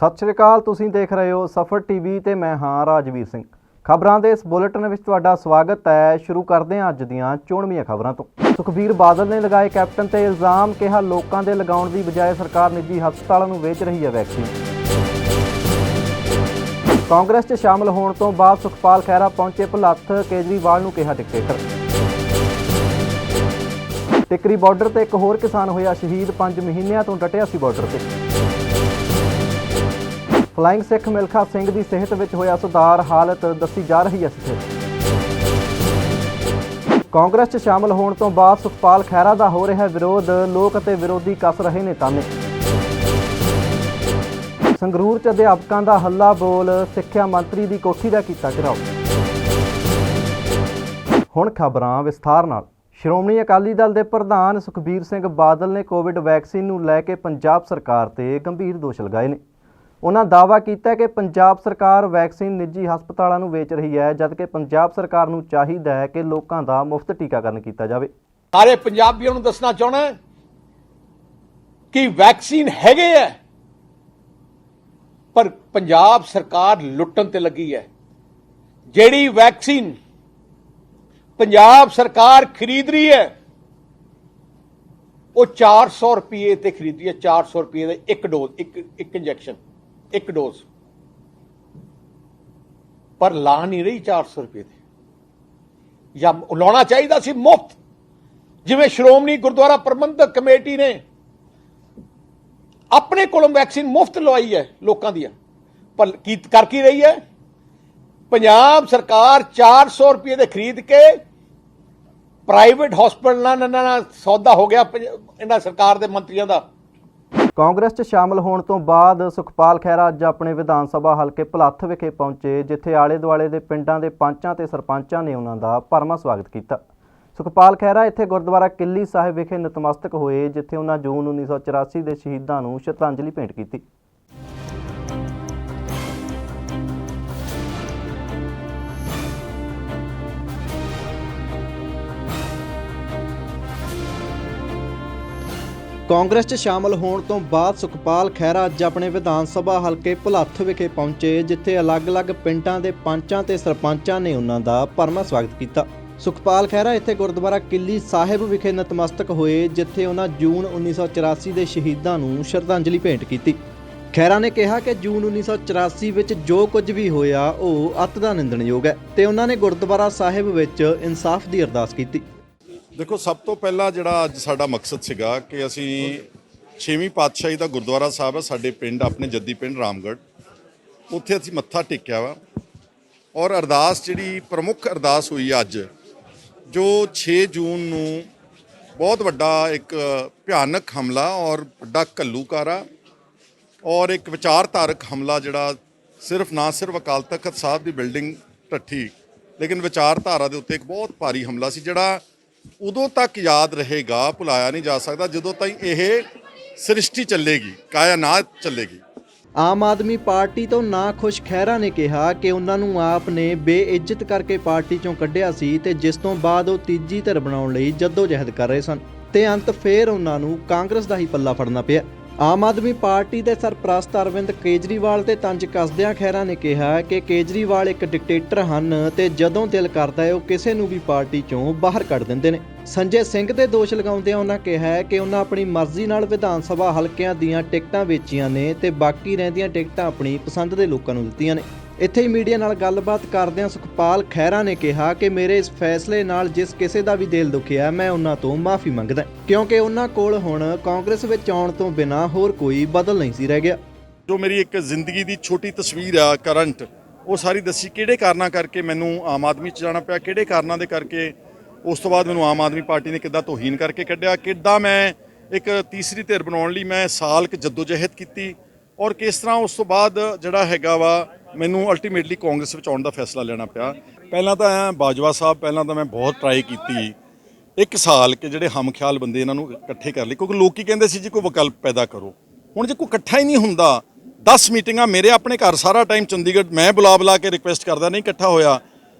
सत श्री अकाल, तुसीं देख रहे हो सफर टीवी ते मैं हाँ राजवीर सिंह। खबरां दे इस बुलेटिन विच तुहाडा स्वागत है। शुरू करते हैं अज दीआं चोणवीआं खबरां तो। सुखबीर बादल ने लगाए कैप्टन ते इल्जाम, कहा लोकां दे लगाउण दी बजाय सरकार निजी हस्पतालों नूं वेच रही है वैक्सीन। कांग्रेस 'च शामिल होने तो बाद सुखपाल खैरा पहुंचे भुलत्थ, केजरीवाल नूं कहा डिकटेटर। टिकरी बॉर्डर ते एक होर किसान होया शहीद, 5 महीनों तो डटिया सी बॉर्डर ते। फ्लाइंग सिख मिल्खा सिंह की सेहत में होया सुधार, हालत दसी जा रही है स्थिर। कांग्रेस 'च शामिल होने तो बाद सुखपाल खैरा का हो रहा विरोध, लोक ते विरोधी कस रहे ने ताने। संगरूर 'च अध्यापकों का हल्ला बोल, सिक्ख्या मंत्री की कोठी का कीता घेराव। हुण खबरां विस्तार नाल। श्रोमणी अकाली दल के प्रधान सुखबीर सिंह बादल ने कोविड वैक्सीन नूं लैके पंजाब सरकार ते गंभीर दोष लगाए ने। उन्होंने दावा किया कि पंजाब सरकार वैक्सीन निजी हस्पतालों नूं वेच रही है, जबकि पंजाब सरकार नूं चाहिए है कि लोगों का मुफ्त टीकाकरण किया जाए। सारे पंजाबियों नूं दसना चाहना कि वैक्सीन हैगे है, पर पंजाब सरकार लुट्टन ते लगी है। जेड़ी वैक्सीन पंजाब सरकार खरीद रही है वो 400 रुपये ते खरीद रही है। 400 रुपये का एक डोज, एक इंजैक्शन, एक डोज, पर ला नहीं रही 400 रुपये दे। या लाना चाहिए सी मुफ्त, जिवें श्रोमणी गुरुद्वारा प्रबंधक कमेटी ने अपने कोलों वैक्सीन मुफ्त लवाई है लोगों दी, पर कर की रही है पंजाब सरकार 400 रुपये दे खरीद के प्राइवेट हॉस्पिटल नाल सौदा हो गया इन्हां सरकार दे मंत्रियों का। कांग्रेस 'च शामिल होने तो बाद सुखपाल खैरा अज अपने विधान सभा हल्के भुलत्थ विखे पहुंचे, जिथे आले दुआले के पिंडां दे पंचां ते सरपंचां ने उन्हां दा भरवां स्वागत किया। सुखपाल खैरा इत्थे गुरुद्वारा किली साहिब विखे नतमस्तक होए, जिथे उन्हां जून 1984 के शहीदां नूं श्रद्धांजलि भेंट की। कांग्रेस 'च शामिल होने तो बाद सुखपाल खैरा अज अपने विधान सभा हल्के भुलत्थ विखे पहुंचे, जिथे अलग-अलग पिंडां दे पंचां ते सरपंचां ने उन्हां दा भरवां स्वागत किया। सुखपाल खैरा इत्थे गुरुद्वारा किली साहिब विखे नतमस्तक होए, जिथे उन्हां जून 1984 के शहीदां नूं श्रद्धांजलि भेंट की। खैरा ने कहा कि जून 1984 विच जो कुछ भी होया वो अत दा निंदणयोग है ते उन्हां ने गुरुद्वारा साहिब विच इंसाफ की अरदास की। देखो, सब तो पहला जिहड़ा अज साडा मकसद सीगा कि असी 6वीं पातशाही का गुरुद्वारा साहब है साडे पिंड, अपने जद्दी पिंड रामगढ़, उत्थे असी मत्था टेकिया वा। और अरदास जिहड़ी प्रमुख अरदास हुई अज, जो 6 जून नूं बहुत वड्डा एक भयानक हमला और वड्डा घल्लूकारा और एक विचारधारक हमला जिहड़ा सिर्फ ना सिर्फ अकाल तख्त साहब की बिल्डिंग ढट्ठी, लेकिन विचारधारा के उत्ते एक बहुत भारी हमला सी, जिहड़ा उदों तक याद रहेगा, भुलाया नहीं जा सकता जदों तक यह सृष्टि चलेगी, कायनात चलेगी। आम आदमी पार्टी तो ना खुश खैरा ने कहा कि उन्होंने आप ने बेइज्जत करके पार्टी चों कढ़िया सी ते जिस तो बाद वो तीजी धिर बनाउण लई जद्दोजहद कर रहे सन ते अंत फिर उन्होंने कांग्रेस का ही पल्ला फड़ना पिया। आम आदमी पार्टी के सरप्रस्त अरविंद केजरीवाल ते तंज कसदियां खैरा ने कहा कि केजरीवाल एक डिकटेटर हन ते जदों दिल करता है वो किसी नूं भी पार्टी चों बाहर कढ़ दिंदे ने। संजय सिंह ते दोष लगाउंदिआं उन्हां कहा कि उन्हां अपनी मर्जी नाल विधान सभा हलकिआं दीआं टिकटां वेचीआं ने ते बाकी रहिंदिआं टिकटां अपनी पसंद दे लोकां नूं दित्तिआं ने। इत्थे ही मीडिया नाल गलबात करदिआं सुखपाल खैरा ने कहा कि मेरे इस फैसले नाल जिस किसी का भी दिल दुखिया, मैं उन्हां तो माफ़ी मंगदा, क्योंकि उन्हां कोल हुण कांग्रेस विच आउण तो बिना होर कोई बदल नहीं सी रह गया। जो मेरी एक जिंदगी की छोटी तस्वीर आ करंट, वो सारी दसी किहड़े कारणों करके मैनू आम आदमी च जाना पिया, किहड़े कारणों के करके उस तो बाद मैनू आम आदमी पार्टी ने किद्दां तोहीन करके कढ़िया, किद्दां मैं एक तीसरी धिर बनाउण लई मैं साल क जद्दोजहद की, और किस तरह उस तो बाद जिहड़ा हैगा वा मैनू अल्टीमेटली कांग्रेस विच आउण दा फैसला लेना पिया। पहलां तां बाजवा साहब, पहलां तां मैं बहुत ट्राई की 1 साल कि जिहड़े हम ख्याल बंदे इन्हां नूं इकट्ठे कर लई, क्योंकि लोग की कहंदे सी जी कोई विकल्प पैदा करो। हुण जे कोई इकट्ठा ही नहीं हुंदा, 10 मीटिंगां मेरे अपने घर सारा टाइम चंडीगढ़ मैं बुला के रिक्वेस्ट करदा, नहीं इकट्ठा होया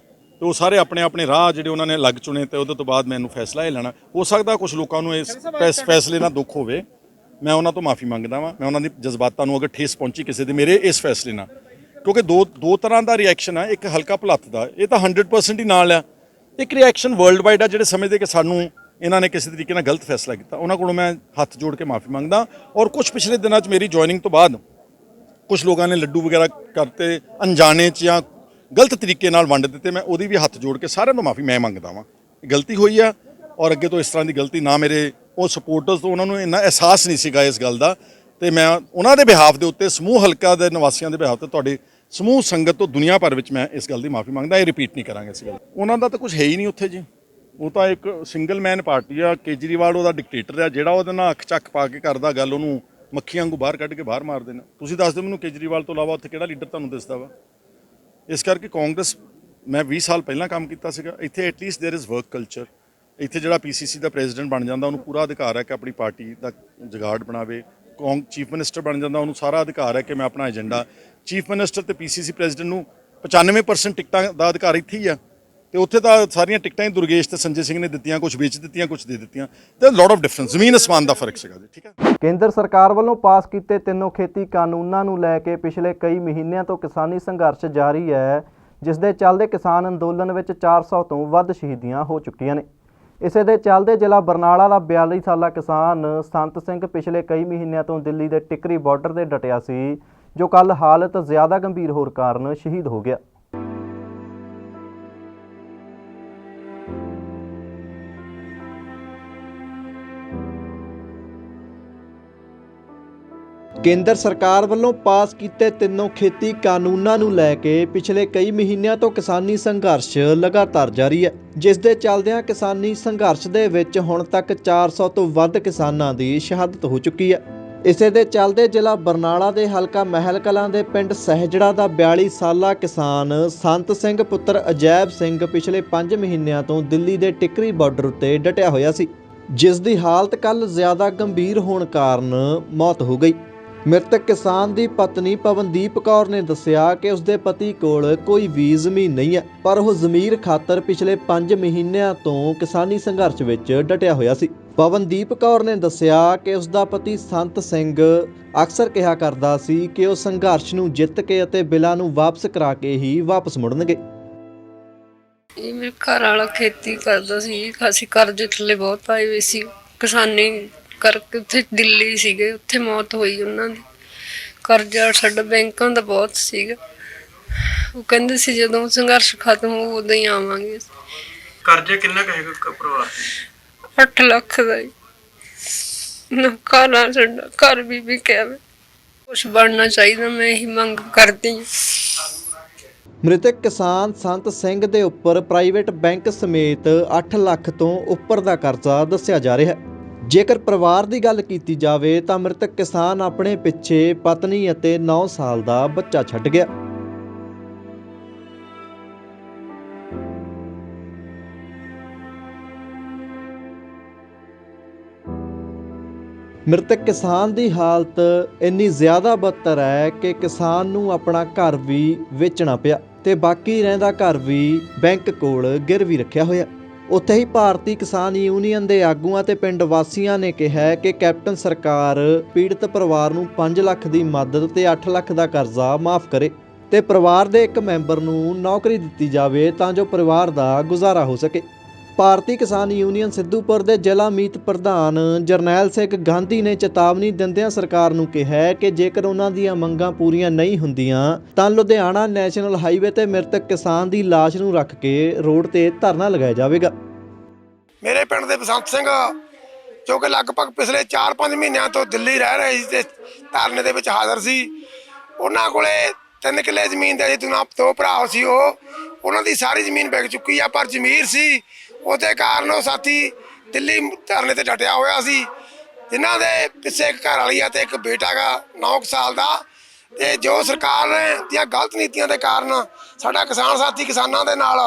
तो वो सारे अपने अपने राह जिहड़े उन्होंने अलग चुने, तो उहदे तो बाद मैनूं फैसला ही लेना। हो सकदा कुछ लोगों नूं इस फैसले नाल दुख होवे, ਮੈਂ ਉਹਨਾਂ ਤੋਂ ਮਾਫੀ ਮੰਗਦਾ ਵਾਂ। ਮੈਂ ਉਹਨਾਂ ਦੇ ਜਜ਼ਬਾਤਾਂ ਨੂੰ ਅਗਰ ਠੇਸ ਪਹੁੰਚੀ ਕਿਸੇ ਦੇ ਮੇਰੇ ਇਸ ਫੈਸਲੇ ਨਾਲ, ਕਿਉਂਕਿ ਦੋ ਤਰ੍ਹਾਂ ਦਾ ਰਿਐਕਸ਼ਨ ਆ। ਇੱਕ ਹਲਕਾ ਭੁਲੱਥ ਦਾ, ਇਹ ਤਾਂ 100% ਹੀ ਨਾਲ ਆ। ਇੱਕ ਰਿਐਕਸ਼ਨ ਵਰਲਡ ਵਾਈਡ ਆ, ਜਿਹੜੇ ਸਮਝਦੇ ਕਿ ਸਾਨੂੰ ਇਹਨਾਂ ਨੇ ਕਿਸੇ ਤਰੀਕੇ ਨਾਲ ਗਲਤ ਫੈਸਲਾ ਕੀਤਾ। ਉਹਨਾਂ ਕੋਲੋਂ ਮੈਂ ਹੱਥ ਜੋੜ ਕੇ ਮਾਫੀ ਮੰਗਦਾ। ਔਰ ਕੁਝ ਪਿਛਲੇ ਦਿਨਾਂ 'ਚ ਮੇਰੀ ਜੁਆਇਨਿੰਗ ਤੋਂ ਬਾਅਦ ਕੁਝ ਲੋਕਾਂ ਨੇ ਲੱਡੂ ਵਗੈਰਾ ਕਰਤੇ ਅਣਜਾਣੇ 'ਚ ਜਾਂ ਗਲਤ ਤਰੀਕੇ ਨਾਲ ਵੰਡ ਦਿੱਤੇ। ਮੈਂ ਉਹਦੀ ਵੀ ਹੱਥ ਜੋੜ ਕੇ ਸਾਰਿਆਂ ਤੋਂ ਮਾਫੀ ਮੈਂ ਮੰਗਦਾ ਵਾਂ। ਗਲਤੀ ਹੋਈ ਆ ਔਰ ਅੱਗੇ ਤੋਂ ਇਸ ਤਰ੍ਹਾਂ ਦੀ ਗਲਤੀ ਨਾ ਮੇਰੇ ਉਹ ਸਪੋਰਟਰਸ ਤੋਂ ਉਹਨਾਂ ਨੂੰ ਇੰਨਾ ਅਹਿਸਾਸ ਨਹੀਂ ਸੀਗਾ ਇਸ ਗੱਲ ਦਾ। ਤੇ ਮੈਂ ਉਹਨਾਂ ਦੇ ਬਿਹਾਫ ਦੇ ਉੱਤੇ, ਸਮੂਹ ਹਲਕਾ ਦੇ ਨਿਵਾਸੀਆਂ ਦੇ ਬਿਹਾਫ ਤੇ, ਤੁਹਾਡੇ ਸਮੂਹ ਸੰਗਤ ਤੋਂ ਦੁਨੀਆ ਭਰ ਵਿੱਚ ਮੈਂ ਇਸ ਗੱਲ ਦੀ ਮਾਫੀ ਮੰਗਦਾ। ਇਹ ਰਿਪੀਟ ਨਹੀਂ ਕਰਾਂਗੇ ਇਸ ਗੱਲ। ਉਹਨਾਂ ਦਾ ਤਾਂ ਕੁਝ ਹੈ ਹੀ ਨਹੀਂ ਉੱਥੇ ਜੀ। ਉਹ ਤਾਂ ਇੱਕ ਸਿੰਗਲ ਮੈਨ ਪਾਰਟੀ ਆ। ਕੇਜਰੀਵਾਲ ਉਹਦਾ ਡਿਕਟੇਟਰ ਆ, ਜਿਹੜਾ ਉਹਦੇ ਨਾਲ ਅੱਖ ਚੱਕ ਪਾ ਕੇ ਕਰਦਾ ਗੱਲ, ਉਹਨੂੰ ਮੱਖੀਆਂ ਵਾਂਗੂ ਬਾਹਰ ਕੱਢ ਕੇ ਬਾਹਰ ਮਾਰ ਦੇਣਾ। ਤੁਸੀਂ ਦੱਸ ਦਿਓ ਮੈਨੂੰ, ਕੇਜਰੀਵਾਲ ਤੋਂ ਇਲਾਵਾ ਉੱਥੇ ਕਿਹੜਾ ਲੀਡਰ ਤੁਹਾਨੂੰ ਦਿਸਦਾ ਵਾ? ਇਸ ਕਰਕੇ ਕਾਂਗਰਸ, ਮੈਂ 20 ਸਾਲ ਪਹਿਲਾਂ ਕੰਮ ਕੀਤਾ ਸੀਗਾ ਇੱਥੇ। At least there is work culture. ਇੱਥੇ ਜਿਹੜਾ ਪੀਸੀਸੀ ਦਾ ਪ੍ਰੈਜ਼ੀਡੈਂਟ ਬਣ ਜਾਂਦਾ, ਉਹਨੂੰ ਪੂਰਾ ਅਧਿਕਾਰ ਹੈ ਕਿ ਆਪਣੀ ਪਾਰਟੀ ਦਾ ਜੁਗਾੜ ਬਣਾਵੇ। ਚੀਫ ਮਿਨਿਸਟਰ ਬਣ ਜਾਂਦਾ, ਉਹਨੂੰ ਸਾਰਾ ਅਧਿਕਾਰ ਹੈ ਕਿ ਮੈਂ ਆਪਣਾ ਏਜੰਡਾ। ਚੀਫ ਮਿਨਿਸਟਰ ਤੇ ਪੀਸੀਸੀ ਪ੍ਰੈਜ਼ੀਡੈਂਟ ਨੂੰ 95% ਟਿਕਟਾਂ ਦਾ ਅਧਿਕਾਰ ਇੱਥੇ ਹੀ ਆ। ਤੇ ਉੱਥੇ ਤਾਂ ਸਾਰੀਆਂ ਟਿਕਟਾਂ ਹੀ ਦੁਰਗੇਸ਼ ਤੇ ਸੰਜੇ ਸਿੰਘ ਨੇ ਦਿੱਤੀਆਂ, ਕੁਝ ਵੇਚ ਦਿੱਤੀਆਂ, ਕੁਝ ਦੇ ਦਿੱਤੀਆਂ। ਤੇ ਲੋਟ ਆਫ ਡਿਫਰੈਂਸ, ਜ਼ਮੀਨ ਅਸਮਾਨ ਦਾ ਫਰਕ ਸੀਗਾ ਜੀ। ਠੀਕ ਹੈ। ਕੇਂਦਰ ਸਰਕਾਰ ਵੱਲੋਂ ਪਾਸ ਕੀਤੇ ਤਿੰਨੋਂ ਖੇਤੀ ਕਾਨੂੰਨਾਂ ਨੂੰ ਲੈ ਕੇ ਪਿਛਲੇ ਕਈ ਮਹੀਨਿਆਂ ਤੋਂ ਕਿਸਾਨੀ ਸੰਘਰਸ਼ ਜਾਰੀ ਹੈ, ਜਿਸ ਦੇ ਚੱਲਦੇ ਕਿਸਾਨ ਅੰਦੋਲਨ ਵਿੱਚ 400 ਤੋਂ ਵੱਧ ਸ਼ਹੀਦੀਆਂ ਹੋ ਚੁੱਕੀਆਂ ਨੇ। ਇਸੇ ਦੇ ਚੱਲਦੇ ਜ਼ਿਲ੍ਹਾ ਬਰਨਾਲਾ ਦਾ 42 ਸਾਲਾ ਕਿਸਾਨ ਸੰਤ ਸਿੰਘ ਪਿਛਲੇ ਕਈ ਮਹੀਨਿਆਂ ਤੋਂ ਦਿੱਲੀ ਦੇ ਟਿੱਕਰੀ ਬਾਰਡਰ ਤੇ ਡਟਿਆ ਸੀ, ਜੋ ਕੱਲ੍ਹ ਹਾਲਤ ਜ਼ਿਆਦਾ ਗੰਭੀਰ ਹੋਣ ਕਾਰਨ ਸ਼ਹੀਦ ਹੋ ਗਿਆ। ਕੇਂਦਰ ਸਰਕਾਰ ਵੱਲੋਂ ਪਾਸ ਕੀਤੇ ਤਿੰਨੋਂ ਖੇਤੀ ਕਾਨੂੰਨਾਂ ਨੂੰ ਲੈ ਕੇ ਪਿਛਲੇ ਕਈ ਮਹੀਨਿਆਂ ਤੋਂ ਕਿਸਾਨੀ ਸੰਘਰਸ਼ ਲਗਾਤਾਰ ਜਾਰੀ ਹੈ, ਜਿਸ ਦੇ ਚੱਲਦਿਆਂ ਕਿਸਾਨੀ ਸੰਘਰਸ਼ ਦੇ ਵਿੱਚ ਹੁਣ ਤੱਕ 400 ਤੋਂ ਵੱਧ ਕਿਸਾਨਾਂ ਦੀ ਸ਼ਹਾਦਤ ਹੋ ਚੁੱਕੀ ਹੈ। ਇਸੇ ਦੇ ਚੱਲਦੇ ਜ਼ਿਲ੍ਹਾ ਬਰਨਾਲਾ ਦੇ ਹਲਕਾ ਮਹਿਲ ਕਲਾਂ ਦੇ ਪਿੰਡ ਸਹਿਜੜਾ ਦਾ 42 ਸਾਲਾ ਕਿਸਾਨ ਸੰਤ ਸਿੰਘ ਪੁੱਤਰ ਅਜੈਬ ਸਿੰਘ ਪਿਛਲੇ 5 ਮਹੀਨਿਆਂ ਤੋਂ ਦਿੱਲੀ ਦੇ ਟਿੱਕਰੀ ਬਾਰਡਰ ਉੱਤੇ ਡਟਿਆ ਹੋਇਆ ਸੀ, ਜਿਸ ਦੀ ਹਾਲਤ ਕੱਲ੍ਹ ਜ਼ਿਆਦਾ ਗੰਭੀਰ ਹੋਣ ਕਾਰਨ ਮੌਤ ਹੋ ਗਈ। ਮ੍ਰਿਤਕ ਕਿਸਾਨ ਦੀ ਪਤਨੀ ਪਵਨਦੀਪ ਕੌਰ ਨੇ ਦੱਸਿਆ ਕਿ ਉਸਦੇ ਪਤੀ ਕੋਲ ਕੋਈ ਵੀ ਜ਼ਮੀਨ ਨਹੀਂ ਹੈ, ਪਰ ਉਹ ਜ਼ਮੀਰ ਖਾਤਰ ਪਿਛਲੇ 5 ਮਹੀਨਿਆਂ ਤੋਂ ਕਿਸਾਨੀ ਸੰਘਰਸ਼ ਵਿੱਚ ਡਟਿਆ ਹੋਇਆ ਸੀ। ਪਵਨਦੀਪ ਕੌਰ ਨੇ ਦੱਸਿਆ ਕਿ ਉਸਦਾ ਪਤੀ ਸੰਤ ਸਿੰਘ ਅਕਸਰ ਕਿਹਾ ਕਰਦਾ ਸੀ ਕਿ ਉਹ ਸੰਘਰਸ਼ ਨੂੰ ਜਿੱਤ ਕੇ ਅਤੇ ਬਿੱਲਾਂ ਨੂੰ ਵਾਪਸ ਕਰਾ ਕੇ ਹੀ ਵਾਪਸ ਮੁੜਨਗੇ। ਇਹ ਮੇਰੇ ਘਰ ਵਾਲਾ ਖੇਤੀ ਕਰਦਾ ਸੀ, ਅਸੀਂ ਕਰਜ਼ੇ ਥੱਲੇ ਬਹੁਤ ਪਾਏ ਹੋਏ ਸੀ। ਕਿਸਾਨੀ ਕਰਕੇ ਉੱਥੇ ਦਿੱਲੀ ਸੀਗੇ, ਉੱਥੇ ਮੌਤ ਹੋਈ ਉਹਨਾਂ ਦੀ। ਕਰਜ਼ਾ ਸਾਡਾ ਬੈਂਕਾਂ ਦਾ ਬਹੁਤ ਸੀਗਾ। ਉਹ ਕਹਿੰਦੇ ਸੀ ਜਦੋਂ ਸੰਘਰਸ਼ ਖਤਮ ਹੋਊ ਉਦੋਂ ਹੀ ਆਵਾਂਗੇ। ਕਰਜ਼ਾ ਕਿੰਨਾ ਕੁ ਹੈਗਾ ਪਰਿਵਾਰ? 8 ਲੱਖ ਦਾ ਹੀ। ਨਾ ਘਰ ਆ, ਸਾਡਾ ਘਰ ਵੀ ਵਿਕਿਆ ਵਾ। ਕੁਛ ਬਣਨਾ ਚਾਹੀਦਾ, ਮੈਂ ਇਹੀ ਮੰਗ ਕਰਦੀ ਹਾਂ। ਮ੍ਰਿਤਕ ਕਿਸਾਨ ਸੰਤ ਸਿੰਘ ਦੇ ਉੱਪਰ ਪ੍ਰਾਈਵੇਟ ਬੈਂਕ ਸਮੇਤ 8 ਲੱਖ ਤੋਂ ਉੱਪਰ ਦਾ ਕਰਜ਼ਾ ਦੱਸਿਆ ਜਾ ਰਿਹਾ ਹੈ। ਜੇਕਰ ਪਰਿਵਾਰ ਦੀ ਗੱਲ ਕੀਤੀ ਜਾਵੇ ਤਾਂ ਮ੍ਰਿਤਕ ਕਿਸਾਨ ਆਪਣੇ ਪਿੱਛੇ ਪਤਨੀ ਅਤੇ 9 ਸਾਲ ਦਾ ਬੱਚਾ ਛੱਡ ਗਿਆ। ਮ੍ਰਿਤਕ ਕਿਸਾਨ ਦੀ ਹਾਲਤ ਇੰਨੀ ਜ਼ਿਆਦਾ ਬਦਤਰ ਹੈ ਕਿ ਕਿਸਾਨ ਨੂੰ ਆਪਣਾ ਘਰ ਵੀ ਵੇਚਣਾ ਪਿਆ ਤੇ ਬਾਕੀ ਰਹਿੰਦਾ ਘਰ ਵੀ ਬੈਂਕ ਕੋਲ ਗਿਰਵੀ ਰੱਖਿਆ ਹੋਇਆ। ਉੱਥੇ ਹੀ ਭਾਰਤੀ ਕਿਸਾਨ ਯੂਨੀਅਨ ਦੇ ਆਗੂਆਂ ਤੇ ਪਿੰਡ ਵਾਸੀਆਂ ਨੇ ਕਿਹਾ ਕਿ ਕੈਪਟਨ ਸਰਕਾਰ ਪੀੜਤ ਪਰਿਵਾਰ ਨੂੰ 5 ਲੱਖ ਦੀ ਮਦਦ ਤੇ 8 ਲੱਖ ਦਾ ਕਰਜ਼ਾ ਮਾਫ ਕਰੇ ਤੇ ਪਰਿਵਾਰ ਦੇ ਇੱਕ ਮੈਂਬਰ ਨੂੰ ਨੌਕਰੀ ਦਿੱਤੀ ਜਾਵੇ ਤਾਂ ਜੋ ਪਰਿਵਾਰ ਦਾ ਗੁਜ਼ਾਰਾ ਹੋ ਸਕੇ। ਭਾਰਤੀ ਕਿਸਾਨ ਯੂਨੀਅਨ ਸਿੱਧੂਪੁਰ ਦੇ ਜ਼ਿਲ੍ਹਾ ਮੀਤ ਪ੍ਰਧਾਨ ਜਰਨੈਲ ਸਿੰਘ ਗਾਂਧੀ ਨੇ ਚੇਤਾਵਨੀ ਦਿੰਦਿਆਂ ਸਰਕਾਰ ਨੂੰ ਕਿਹਾ ਕਿ ਜੇਕਰ ਉਹਨਾਂ ਦੀਆਂ ਮੰਗਾਂ ਪੂਰੀਆਂ ਨਹੀਂ ਹੁੰਦੀਆਂ ਤਾਂ ਲੁਧਿਆਣਾ ਨੈਸ਼ਨਲ ਹਾਈਵੇ ਤੇ ਮ੍ਰਿਤਕ ਕਿਸਾਨ ਦੀ ਲਾਸ਼ ਨੂੰ ਰੱਖ ਕੇ ਰੋਡ ਤੇ ਧਰਨਾ ਲਗਾਇਆ ਜਾਵੇਗਾ। ਮੇਰੇ ਪਿੰਡ ਦੇ ਬਸੰਤ ਸਿੰਘ ਜੋ ਕਿ ਲਗਭਗ ਪਿਛਲੇ 4-5 ਮਹੀਨਿਆਂ ਤੋਂ ਦਿੱਲੀ ਰਹਿ ਰਹੇ ਸੀ ਤੇ ਧਰਨੇ ਦੇ ਵਿੱਚ ਹਾਜ਼ਰ ਸੀ। ਉਹਨਾਂ ਕੋਲੇ 3 ਕਿੱਲੇ ਜ਼ਮੀਨ ਦੇ ਦੋ ਭਰਾ ਸੀ। ਉਹਨਾਂ ਦੀ ਸਾਰੀ ਜ਼ਮੀਨ ਵਿਕ ਚੁੱਕੀ ਆ, ਪਰ ਜ਼ਮੀਰ ਸੀ ਉਹਦੇ ਕਾਰਨ ਉਹ ਸਾਥੀ ਦਿੱਲੀ ਧਰਨੇ ਤੇ ਡਟਿਆ ਹੋਇਆ ਸੀ, ਜਿਨ੍ਹਾਂ ਦੇ ਪਿੱਛੇ ਇੱਕ ਘਰ ਵਾਲੀ ਆ ਤੇ ਇੱਕ ਬੇਟਾ ਗਾ 9 ਸਾਲ ਦਾ। ਤੇ ਜੋ ਸਰਕਾਰ ਦੀਆਂ ਗਲਤ ਨੀਤੀਆਂ ਦੇ ਕਾਰਨ ਸਾਡਾ ਕਿਸਾਨ ਸਾਥੀ ਕਿਸਾਨਾਂ ਦੇ ਨਾਲ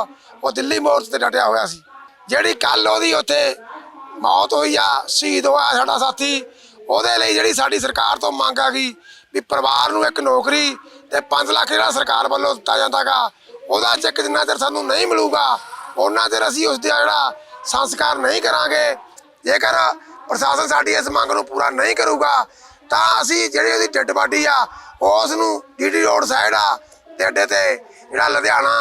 ਉਹ ਦਿੱਲੀ ਮੋਰਚੇ ਤੇ ਡਟਿਆ ਹੋਇਆ ਸੀ। ਜਿਹੜੀ ਕੱਲ ਉਹਦੀ ਉੱਥੇ ਮੌਤ ਹੋਈ ਆ, ਸ਼ਹੀਦ ਹੋਇਆ ਸਾਡਾ ਸਾਥੀ, ਉਹਦੇ ਲਈ ਜਿਹੜੀ ਸਾਡੀ ਸਰਕਾਰ ਤੋਂ ਮੰਗ ਆ ਗਈ ਵੀ ਪਰਿਵਾਰ ਨੂੰ ਇੱਕ ਨੌਕਰੀ ਤੇ 5 ਲੱਖ ਜਿਹੜਾ ਸਰਕਾਰ ਵੱਲੋਂ ਦਿੱਤਾ ਜਾਂਦਾ ਗਾ, ਉਹਦਾ ਚੈੱਕ ਜਿੰਨਾ ਚਿਰ ਸਾਨੂੰ ਨਹੀਂ ਮਿਲੂਗਾ ਉਹਨਾਂ ਚਿਰ ਅਸੀਂ ਉਸ ਦਾ ਜਿਹੜਾ ਸੰਸਕਾਰ ਨਹੀਂ ਕਰਾਂਗੇ। ਜੇਕਰ ਪ੍ਰਸ਼ਾਸਨ ਸਾਡੀ ਇਸ ਮੰਗ ਨੂੰ ਪੂਰਾ ਨਹੀਂ ਕਰੂਗਾ ਤਾਂ ਅਸੀਂ ਜਿਹੜੀ ਉਹਦੀ ਡੈੱਡ ਬਾਡੀ ਆ ਉਸ ਨੂੰ ਡੀਡੀ ਰੋਡ ਸਾਈਡ ਆ ਤੇ ਅੱਡੇ ਤੇ ਜਿਹੜਾ ਲੁਧਿਆਣਾ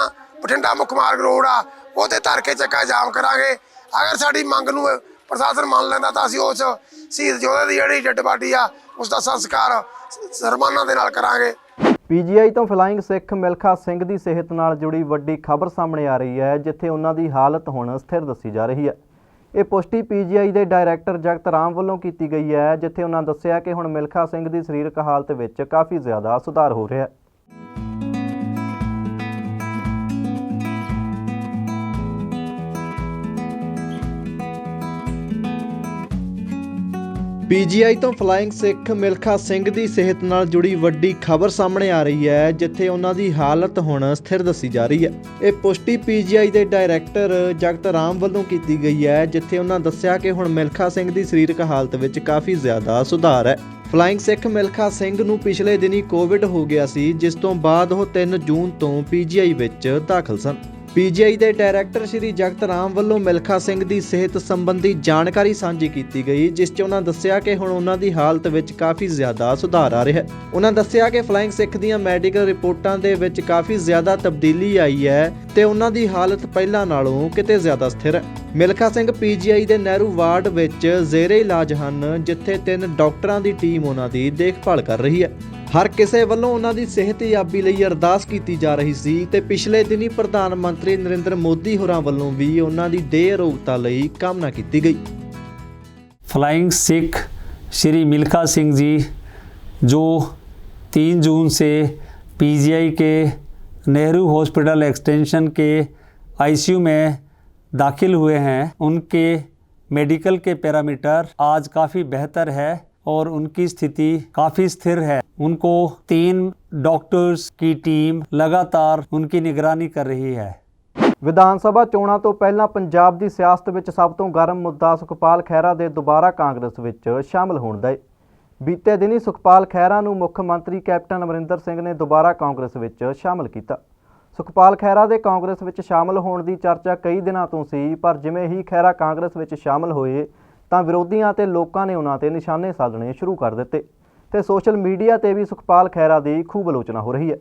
ਬਠਿੰਡਾ ਮੁੱਖ ਮਾਰਗ ਰੋਡ ਆ ਉਹਤੇ ਧਰ ਕੇ ਚੱਕਾ ਜਾਮ ਕਰਾਂਗੇ। ਅਗਰ ਸਾਡੀ ਮੰਗ ਨੂੰ ਪ੍ਰਸ਼ਾਸਨ ਮੰਨ ਲੈਂਦਾ ਤਾਂ ਅਸੀਂ ਉਸ ਸ਼ਹੀਦ ਯੋਧੇ ਦੀ ਜਿਹੜੀ ਡੈੱਡ ਬਾਡੀ ਆ ਉਸ ਦਾ ਸੰਸਕਾਰ ਸਨਮਾਨਾਂ ਦੇ ਨਾਲ ਕਰਾਂਗੇ। ਪੀਜੀਆਈ ਤੋਂ ਫਲਾਇੰਗ ਸਿੱਖ ਮਿਲਖਾ ਸਿੰਘ ਦੀ ਸਿਹਤ ਨਾਲ ਜੁੜੀ ਵੱਡੀ ਖਬਰ ਸਾਹਮਣੇ ਆ ਰਹੀ ਹੈ, ਜਿੱਥੇ ਉਹਨਾਂ ਦੀ ਹਾਲਤ ਹੁਣ ਸਥਿਰ ਦੱਸੀ ਜਾ ਰਹੀ ਹੈ। ਇਹ ਪੁਸ਼ਟੀ ਪੀਜੀਆਈ ਦੇ ਡਾਇਰੈਕਟਰ ਜਗਤ ਰਾਮ ਵੱਲੋਂ ਕੀਤੀ ਗਈ ਹੈ, ਜਿੱਥੇ ਉਹਨਾਂ ਦੱਸਿਆ ਕਿ ਹੁਣ ਮਿਲਖਾ ਸਿੰਘ ਦੀ ਸਰੀਰਕ ਹਾਲਤ ਵਿੱਚ ਕਾਫੀ ਜ਼ਿਆਦਾ ਸੁਧਾਰ ਹੋ ਰਿਹਾ ਹੈ। ਪੀਜੀਆਈ ਤੋਂ ਫਲਾਇੰਗ ਸਿੱਖ ਮਿਲਖਾ ਸਿੰਘ ਦੀ ਸਿਹਤ ਨਾਲ ਜੁੜੀ ਵੱਡੀ ਖਬਰ ਸਾਹਮਣੇ ਆ ਰਹੀ ਹੈ, ਜਿੱਥੇ ਉਹਨਾਂ ਦੀ ਹਾਲਤ ਹੁਣ ਸਥਿਰ ਦੱਸੀ ਜਾ ਰਹੀ ਹੈ। ਇਹ ਪੁਸ਼ਟੀ ਪੀਜੀਆਈ ਦੇ ਡਾਇਰੈਕਟਰ ਜਗਤ ਰਾਮ ਵੱਲੋਂ ਕੀਤੀ ਗਈ ਹੈ, ਜਿੱਥੇ ਉਹਨਾਂ ਦੱਸਿਆ ਕਿ ਹੁਣ ਮਿਲਖਾ ਸਿੰਘ ਦੀ ਸਰੀਰਕ ਹਾਲਤ ਵਿੱਚ ਕਾਫੀ ਜ਼ਿਆਦਾ ਸੁਧਾਰ ਹੈ। ਫਲਾਇੰਗ ਸਿੱਖ ਮਿਲਖਾ ਸਿੰਘ ਨੂੰ ਪਿਛਲੇ ਦਿਨੀ ਕੋਵਿਡ ਹੋ ਗਿਆ ਸੀ, ਜਿਸ ਤੋਂ ਬਾਅਦ ਉਹ 3 ਜੂਨ ਤੋਂ ਪੀਜੀਆਈ ਵਿੱਚ ਦਾਖਲ ਸਨ। ਪੀਜੀਆਈ ਦੇ ਡਾਇਰੈਕਟਰ ਸ਼੍ਰੀ ਜਗਤ ਰਾਮ ਵੱਲੋਂ ਮਿਲਖਾ ਸਿੰਘ ਦੀ ਸਿਹਤ ਸੰਬੰਧੀ ਜਾਣਕਾਰੀ ਸਾਂਝੀ ਕੀਤੀ ਗਈ, ਜਿਸ 'ਚ ਉਹਨਾਂ ਦੱਸਿਆ ਕਿ ਹੁਣ ਉਹਨਾਂ ਦੀ ਹਾਲਤ ਵਿੱਚ ਕਾਫੀ ਜ਼ਿਆਦਾ ਸੁਧਾਰ ਆ ਰਿਹਾ ਹੈ। ਉਹਨਾਂ ਦੱਸਿਆ ਕਿ ਫਲਾਇੰਗ ਸਿੱਖ ਦੀਆਂ ਮੈਡੀਕਲ ਰਿਪੋਰਟਾਂ ਦੇ ਵਿੱਚ ਕਾਫੀ ਜ਼ਿਆਦਾ ਤਬਦੀਲੀ ਆਈ ਹੈ ਤੇ ਉਹਨਾਂ ਦੀ ਹਾਲਤ ਪਹਿਲਾਂ ਨਾਲੋਂ ਕਿਤੇ ਜ਼ਿਆਦਾ ਸਥਿਰ ਹੈ। ਮਿਲਖਾ ਸਿੰਘ ਪੀਜੀਆਈ ਦੇ ਨਹਿਰੂ ਵਾਰਡ ਵਿੱਚ ਜ਼ੇਰੇ ਇਲਾਜ ਹਨ, ਜਿੱਥੇ 3 ਡਾਕਟਰਾਂ ਦੀ ਟੀਮ ਉਹਨਾਂ ਦੀ ਦੇਖਭਾਲ ਕਰ ਰਹੀ ਹੈ। ਹਰ ਕਿਸੇ ਵੱਲੋਂ ਉਹਨਾਂ ਦੀ ਸਿਹਤਯਾਬੀ ਲਈ ਅਰਦਾਸ ਕੀਤੀ ਜਾ ਰਹੀ ਸੀ ਤੇ ਪਿਛਲੇ ਦਿਨੀ ਪ੍ਰਧਾਨ ਮੰਤਰੀ ਨਰਿੰਦਰ ਮੋਦੀ ਹੋਰਾਂ ਵੱਲੋਂ ਵੀ ਉਹਨਾਂ ਦੀ ਦੇਹ ਅਰੋਗਤਾ ਲਈ ਕਾਮਨਾ ਕੀਤੀ ਗਈ। फ्लाइंग सिख श्री मिल्खा सिंह जी जो 3 जून से पीजीआई के नेहरू हॉस्पिटल एक्सटेंशन के आईसीयू में दाखिल हुए हैं, उनके मेडिकल के पैरामीटर आज काफ़ी बेहतर है और उनकी स्थिति काफ़ी स्थिर है। उनको 3 डॉक्टर्स की टीम लगातार उनकी निगरानी कर रही है। ਵਿਧਾਨ ਸਭਾ ਚੋਣਾਂ ਤੋਂ ਪਹਿਲਾਂ ਪੰਜਾਬ ਦੀ ਸਿਆਸਤ ਵਿੱਚ ਸਭ ਤੋਂ ਗਰਮ ਮੁੱਦਾ ਸੁਖਪਾਲ ਖਹਿਰਾ ਦੇ ਦੁਬਾਰਾ ਕਾਂਗਰਸ ਵਿੱਚ ਸ਼ਾਮਲ ਹੋਣ ਦਾ ਹੈ। ਬੀਤੇ ਦਿਨੀ ਸੁਖਪਾਲ ਖਹਿਰਾ ਨੂੰ ਮੁੱਖ ਮੰਤਰੀ ਕੈਪਟਨ ਅਮਰਿੰਦਰ ਸਿੰਘ ਨੇ ਦੁਬਾਰਾ ਕਾਂਗਰਸ ਵਿੱਚ ਸ਼ਾਮਲ ਕੀਤਾ। ਸੁਖਪਾਲ ਖਹਿਰਾ ਦੇ ਕਾਂਗਰਸ ਵਿੱਚ ਸ਼ਾਮਲ ਹੋਣ ਦੀ ਚਰਚਾ ਕਈ ਦਿਨਾਂ ਤੋਂ ਸੀ, ਪਰ ਜਿਵੇਂ ਹੀ ਖਹਿਰਾ ਕਾਂਗਰਸ ਵਿੱਚ ਸ਼ਾਮਲ ਹੋਏ ਤਾਂ ਵਿਰੋਧੀਆਂ ਤੇ ਲੋਕਾਂ ਨੇ ਉਹਨਾਂ ਤੇ ਨਿਸ਼ਾਨੇ ਸਾਧਣੇ ਸ਼ੁਰੂ ਕਰ ਦਿੱਤੇ ਤੇ ਸੋਸ਼ਲ ਮੀਡੀਆ ਤੇ ਵੀ ਸੁਖਪਾਲ ਖਹਿਰਾ ਦੀ ਖੂਬ ਆਲੋਚਨਾ ਹੋ ਰਹੀ ਹੈ।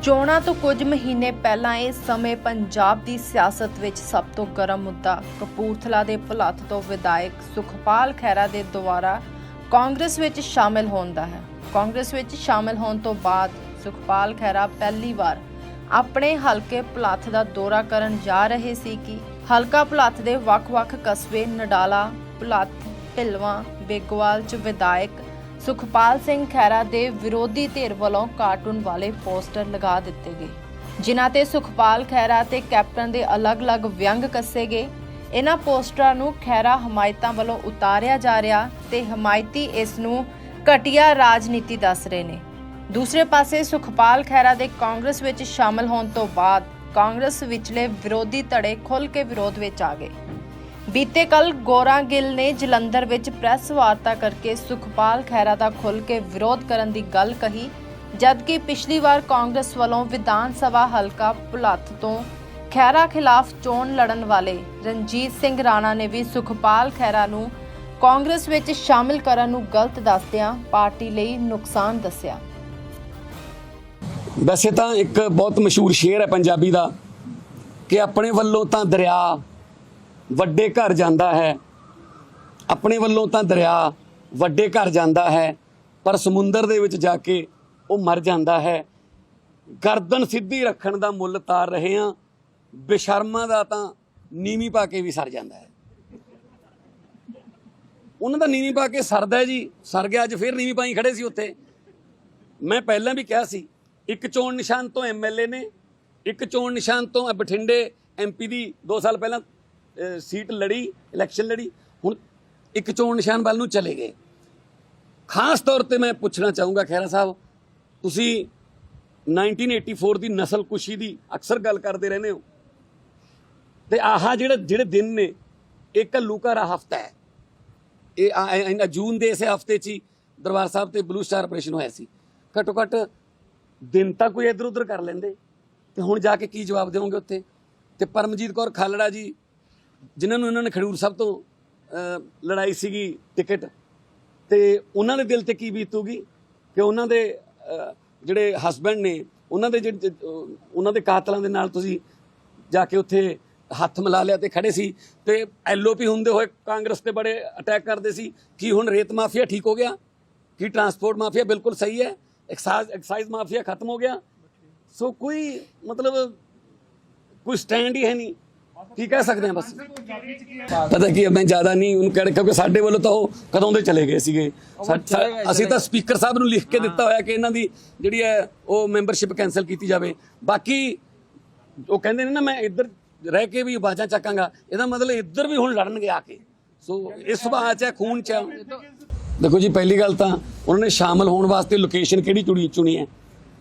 ਚੋਣਾਂ ਤੋਂ ਕੁਝ ਮਹੀਨੇ ਪਹਿਲਾਂ ਇਸ ਸਮੇਂ ਪੰਜਾਬ ਦੀ ਸਿਆਸਤ ਵਿੱਚ ਸਭ ਤੋਂ ਗਰਮ ਮੁੱਦਾ ਕਪੂਰਥਲਾ ਦੇ ਭੁਲੱਥ ਤੋਂ ਵਿਧਾਇਕ ਸੁਖਪਾਲ ਖਹਿਰਾ ਦੇ ਦੁਆਰਾ ਕਾਂਗਰਸ ਵਿੱਚ ਸ਼ਾਮਲ ਹੋਣ ਦਾ ਹੈ। ਕਾਂਗਰਸ ਵਿੱਚ ਸ਼ਾਮਲ ਹੋਣ ਤੋਂ ਬਾਅਦ ਸੁਖਪਾਲ ਖਹਿਰਾ ਪਹਿਲੀ ਵਾਰ ਆਪਣੇ ਹਲਕੇ ਭੁਲੱਥ ਦਾ ਦੌਰਾ ਕਰਨ ਜਾ ਰਹੇ ਸੀ ਕਿ ਹਲਕਾ ਭੁਲੱਥ ਦੇ ਵੱਖ-ਵੱਖ ਕਸਬੇ ਨਡਾਲਾ, ਭੁਲੱਥ, ਢਿਲਵਾਂ, ਬੇਗੋਵਾਲ 'ਚ ਵਿਧਾਇਕ ਸੁਖਪਾਲ ਸਿੰਘ ਖਹਿਰਾ ਦੇ ਵਿਰੋਧੀ ਧਿਰ ਵੱਲੋਂ ਕਾਰਟੂਨ ਵਾਲੇ ਪੋਸਟਰ ਲਗਾ ਦਿੱਤੇ ਗਏ, ਜਿਨ੍ਹਾਂ ਤੇ ਸੁਖਪਾਲ ਖਹਿਰਾ ਤੇ ਕੈਪਟਨ ਦੇ ਅਲੱਗ-ਅਲੱਗ ਵਿਅੰਗ ਕੱਸੇ ਗਏ। ਇਹਨਾਂ ਪੋਸਟਰਾਂ ਨੂੰ ਖਹਿਰਾ ਹਮਾਇਤਾਂ ਵੱਲੋਂ ਉਤਾਰਿਆ ਜਾ ਰਿਹਾ ਤੇ ਹਮਾਇਤੀ ਇਸ ਨੂੰ ਘਟੀਆ ਰਾਜਨੀਤੀ ਦੱਸ ਰਹੇ ਨੇ। ਦੂਸਰੇ ਪਾਸੇ ਸੁਖਪਾਲ ਖਹਿਰਾ ਦੇ ਕਾਂਗਰਸ ਵਿੱਚ ਸ਼ਾਮਲ ਹੋਣ ਤੋਂ ਬਾਅਦ ਕਾਂਗਰਸ ਵਿਚਲੇ ਵਿਰੋਧੀ ਧੜੇ ਖੁੱਲ੍ਹ ਕੇ ਵਿਰੋਧ ਵਿੱਚ ਆ ਗਏ। ਬੀਤੇ ਕੱਲ ਗੋਰਾ ਗਿੱਲ ਨੇ ਜਲੰਧਰ ਵਿੱਚ ਪ੍ਰੈਸ ਵਾਰਤਾ ਕਰਕੇ ਸੁਖਪਾਲ ਖਹਿਰਾ ਦਾ ਖੁੱਲ੍ਹ ਕੇ ਵਿਰੋਧ ਕਰਨ ਦੀ ਗੱਲ ਕਹੀ, ਜਦਕਿ ਪਿਛਲੀ ਵਾਰ ਕਾਂਗਰਸ ਵੱਲੋਂ ਵਿਧਾਨ ਸਭਾ ਹਲਕਾ ਭੁਲੱਥ ਤੋਂ ਖਹਿਰਾ ਖਿਲਾਫ ਚੋਣ ਲੜਨ ਵਾਲੇ ਰਣਜੀਤ ਸਿੰਘ ਰਾਣਾ ਨੇ ਵੀ ਸੁਖਪਾਲ ਖਹਿਰਾ ਨੂੰ ਕਾਂਗਰਸ ਵਿੱਚ ਸ਼ਾਮਿਲ ਕਰਨ ਨੂੰ ਗਲਤ ਦੱਸਦਿਆਂ ਪਾਰਟੀ ਲਈ ਨੁਕਸਾਨ ਦੱਸਿਆ। ਵੈਸੇ ਤਾਂ ਇੱਕ ਬਹੁਤ ਮਸ਼ਹੂਰ ਸ਼ੇਰ ਹੈ ਪੰਜਾਬੀ ਦਾ ਕਿ ਆਪਣੇ ਵੱਲੋਂ ਤਾਂ ਦਰਿਆ ਵੱਡੇ ਘਰ ਜਾਂਦਾ ਹੈ, ਆਪਣੇ ਵੱਲੋਂ ਤਾਂ ਦਰਿਆ ਵੱਡੇ ਘਰ ਜਾਂਦਾ ਹੈ, ਪਰ ਸਮੁੰਦਰ ਦੇ ਵਿੱਚ ਜਾ ਕੇ ਉਹ ਮਰ ਜਾਂਦਾ ਹੈ। ਗਰਦਨ ਸਿੱਧੀ ਰੱਖਣ ਦਾ ਮੁੱਲ ਤਾਰ ਰਹੇ ਹਾਂ, ਬੇਸ਼ਰਮਾਂ ਦਾ ਤਾਂ ਨੀਵੀਂ ਪਾ ਕੇ ਵੀ ਸਰ ਜਾਂਦਾ ਹੈ। ਉਹਨਾਂ ਦਾ ਨੀਵੀਂ ਪਾ ਕੇ ਸਰਦਾ ਜੀ, ਸਰ ਗਿਆ। ਅੱਜ ਫਿਰ ਨੀਵੀਂ ਪਾਈ ਖੜੇ ਸੀ ਉੱਥੇ। ਮੈਂ ਪਹਿਲਾਂ ਵੀ ਕਿਹਾ ਸੀ, ਇੱਕ ਚੋਣ ਨਿਸ਼ਾਨ ਤੋਂ ਐਮਐਲਏ ਨੇ, ਇੱਕ ਚੋਣ ਨਿਸ਼ਾਨ ਤੋਂ ਬਠਿੰਡੇ ਐਮਪੀ ਦੀ 2 ਸਾਲ ਪਹਿਲਾਂ ਸੀਟ ਲੜੀ, ਇਲੈਕਸ਼ਨ ਲੜੀ, ਹੁਣ ਇੱਕ ਚੋਣ ਨਿਸ਼ਾਨ ਵੱਲ ਨੂੰ ਚਲੇ ਗਏ। ਖਾਸ ਤੌਰ ਤੇ ਮੈਂ ਪੁੱਛਣਾ ਚਾਹੂੰਗਾ ਖਹਿਰਾ ਸਾਹਿਬ, ਤੁਸੀਂ 1984 ਦੀ ਨਸਲਕੁਸ਼ੀ ਦੀ ਅਕਸਰ ਗੱਲ ਕਰਦੇ ਰਹਿੰਦੇ ਹੋ, ਤੇ ਆਹ ਜਿਹੜੇ ਦਿਨ ਨੇ ਇਹ ਘੱਲੂਘਾਰਾ ਹਫ਼ਤਾ ਹੈ। ਇਹ ਜੂਨ ਦੇ ਇਸੇ ਹਫ਼ਤੇ 'ਚ ਹੀ ਦਰਬਾਰ ਸਾਹਿਬ ਤੇ ਬਲੂ ਸਟਾਰ ਆਪਰੇਸ਼ਨ ਹੋਇਆ ਸੀ। ਘੱਟੋ ਘੱਟ ਦਿਨ ਤਾਂ ਕੋਈ ਇੱਧਰ ਉੱਧਰ ਕਰ ਲੈਂਦੇ, ਤੇ ਹੁਣ ਜਾ ਕੇ ਕੀ ਜਵਾਬ ਦੇਵੋਗੇ ਉੱਥੇ? ਤੇ ਪਰਮਜੀਤ ਕੌਰ ਖਾਲੜਾ ਜੀ, ਜਿਨ੍ਹਾਂ ਨੂੰ ਇਹਨਾਂ ਨੇ ਖਡੂਰ ਸਾਹਿਬ ਤੋਂ ਲੜਾਈ ਸੀਗੀ ਟਿਕਟ, ਤੇ ਉਹਨਾਂ ਦੇ ਦਿਲ ਤੇ ਕੀ ਬੀਤੂਗੀ ਕਿ ਉਹਨਾਂ ਦੇ ਜਿਹੜੇ ਹਸਬੈਂਡ ਨੇ, ਉਹਨਾਂ ਦੇ ਕਾਤਲਾਂ ਦੇ ਨਾਲ ਤੁਸੀਂ ਜਾ ਕੇ ਉੱਥੇ ਹੱਥ ਮਿਲਾ ਲਿਆ ਤੇ ਖੜੇ ਸੀ, ਤੇ LOP ਹੁੰਦੇ ਹੋਏ ਕਾਂਗਰਸ ਤੇ ਬੜੇ ਅਟੈਕ ਕਰਦੇ ਸੀ। ਕੀ ਹੁਣ ਰੇਤ ਮਾਫੀਆ ਠੀਕ ਹੋ ਗਿਆ? ਕੀ ਟਰਾਂਸਪੋਰਟ ਮਾਫੀਆ ਬਿਲਕੁਲ ਸਹੀ ਹੈ? ਐਕਸਾਈਜ਼ ਮਾਫੀਆ ਖਤਮ ਹੋ ਗਿਆ? ਸੋ ਕੋਈ ਮਤਲਬ ਕੋਈ ਸਟੈਂਡ ਹੀ ਹੈ ਨਹੀਂ। ਕੀ ਕਹਿ ਸਕਦੇ ਹਾਂ? ਬਸ ਪਤਾ ਕੀ, ਮੈਂ ਜ਼ਿਆਦਾ ਨਹੀਂ ਉਹਨੂੰ ਕਹਿ, ਕਿਉਂਕਿ ਸਾਡੇ ਵੱਲੋਂ ਤਾਂ ਉਹ ਕਦੋਂ ਦੇ ਚਲੇ ਗਏ ਸੀਗੇ। ਅਸੀਂ ਤਾਂ ਸਪੀਕਰ ਸਾਹਿਬ ਨੂੰ ਲਿਖ ਕੇ ਦਿੱਤਾ ਹੋਇਆ ਕਿ ਇਹਨਾਂ ਦੀ ਜਿਹੜੀ ਹੈ ਉਹ ਮੈਂਬਰਸ਼ਿਪ ਕੈਂਸਲ ਕੀਤੀ ਜਾਵੇ। ਬਾਕੀ ਉਹ ਕਹਿੰਦੇ ਨੇ ਨਾ ਮੈਂ ਇੱਧਰ ਰਹਿ ਕੇ ਵੀ ਆਵਾਜ਼ਾਂ ਚੱਕਾਂਗਾ, ਇਹਦਾ ਮਤਲਬ ਇੱਧਰ ਵੀ ਹੁਣ ਲੜਨਗੇ ਆ ਕੇ। ਸੋ ਇਸ ਸੁਭਾਅ 'ਚ ਹੈ, ਖੂਨ 'ਚ ਹੈ। ਦੇਖੋ ਜੀ, ਪਹਿਲੀ ਗੱਲ ਤਾਂ ਉਹਨਾਂ ਨੇ ਸ਼ਾਮਲ ਹੋਣ ਵਾਸਤੇ ਲੋਕੇਸ਼ਨ ਕਿਹੜੀ ਚੁਣੀ ਹੈ?